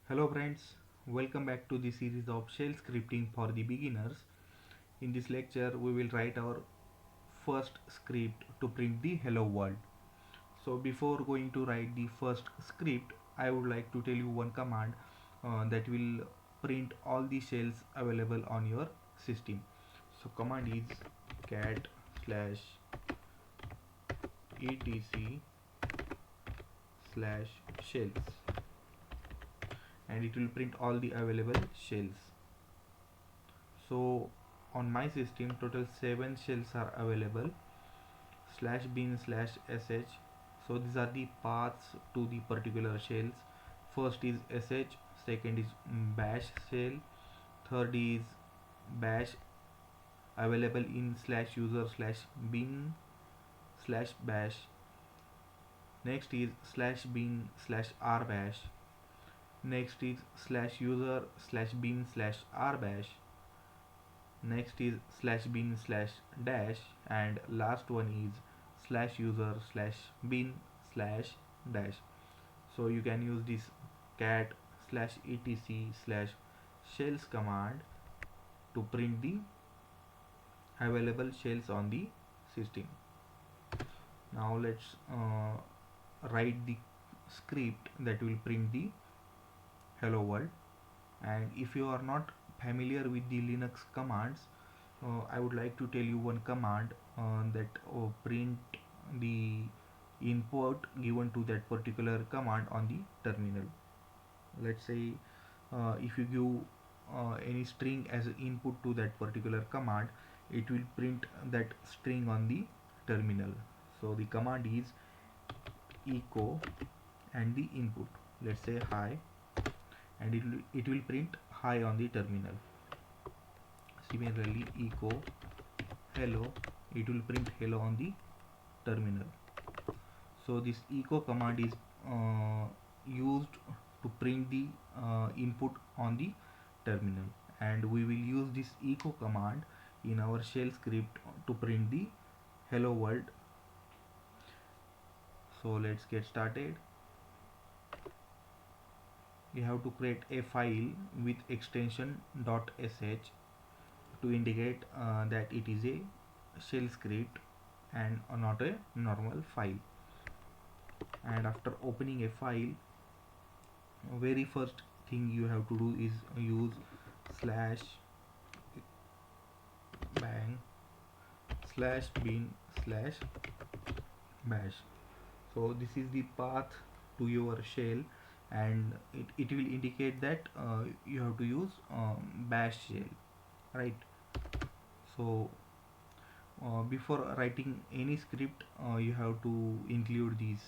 Hello friends, welcome back to the series of shell scripting for the beginners. In this lecture we will write our first script to print the hello world. So before going to write the first script, I would like to tell you one command that will print all the shells available on your system. So command is cat slash etc slash shells, and it will print all the available shells. So on my system total 7 shells are available, slash bin slash sh. So these are the paths to the particular shells. First is sh, second is bash shell, third is bash available in slash user slash bin slash bash, next is slash bin slash r bash, next is slash user slash bin slash r bash, next is slash bin slash dash, and last one is slash user slash bin slash dash. So you can use this cat slash etc slash shells command to print the available shells on the system. Now let's write the script that will print the hello world. And if you are not familiar with the Linux commands, I would like to tell you one command that print the input given to that particular command on the terminal. Let's say if you give any string as input to that particular command, it will print that string on the terminal. So the command is echo and the input, let's say hi, and it will print hi on the terminal. Similarly echo hello, it will print hello on the terminal. So this echo command is used to print the input on the terminal, and we will use this echo command in our shell script to print the hello world. So let's get started. We have to create a file with extension .sh to indicate that it is a shell script and not a normal file. And after opening a file, very first thing you have to do is use slash bang slash bin slash bash. So this is the path to your shell, and it will indicate that you have to use bash shell, right? So before writing any script, you have to include this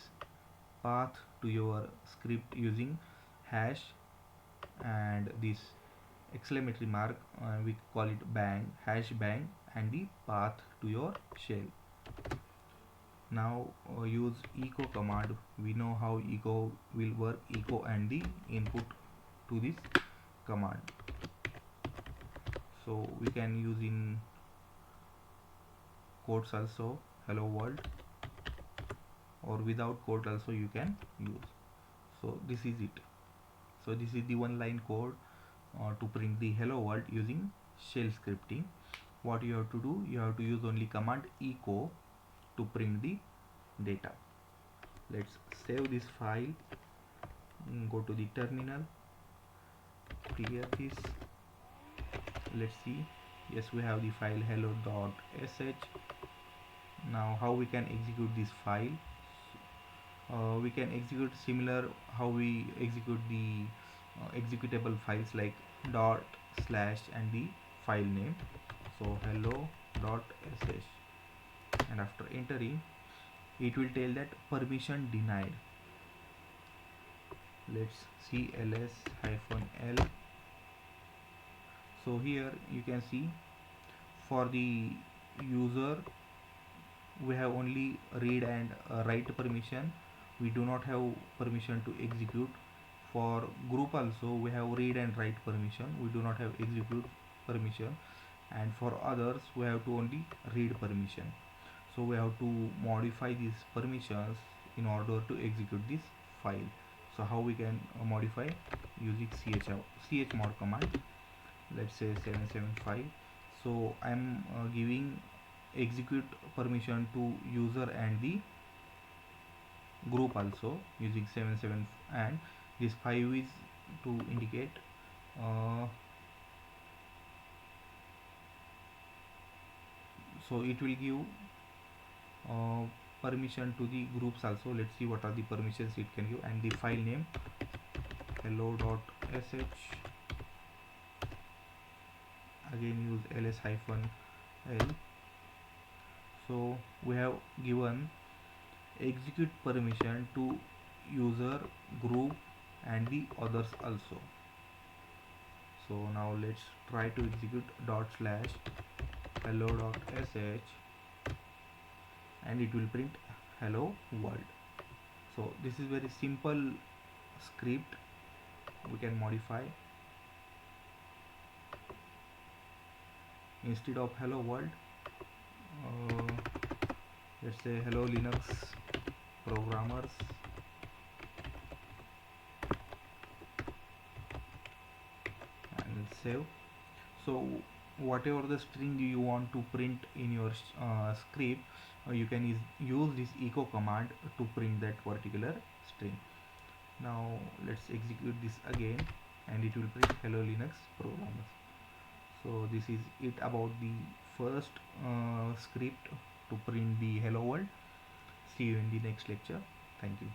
path to your script using hash and this exclamatory mark, we call it bang, hash bang, and the path to your shell. Now use echo command. We know how echo will work, echo and the input to this command. So we can use in quotes also hello world, or without quote also you can use. So this is it. So this is the one line code to print the hello world using shell scripting. What you have to do, you have to use only command echo to print the data. Let's save this file, go to the terminal, clear this. Let's see, yes, we have the file hello.sh. Now how we can execute this file? We can execute similar how we execute the executable files like dot slash and the file name. So hello.sh, and after entering, it will tell that permission denied. Let's see ls-l. So here you can see for the user we have only read and write permission. We do not have permission to execute. For group also we have read and write permission, we do not have execute permission, and for others we have to only read permission. So we have to modify these permissions in order to execute this file. So how we can modify using chmod command. Let's say 775. So I'm giving execute permission to user and the group also using 77, and this 5 is to indicate so it will give uh, permission to the groups also. Let's see what are the permissions it can give, and the file name hello.sh, again use ls-l. So we have given execute permission to user, group and the others also. So now let's try to execute ./hello.sh, and it will print hello world. So this is very simple script. We can modify, instead of hello world, uh, let's say hello Linux programmers, and save. So whatever the string you want to print in your script, you can use this echo command to print that particular string. Now let's execute this again, and it will print hello Linux programmers. So this is it about the first script to print the hello world. See you in the next lecture. Thank you.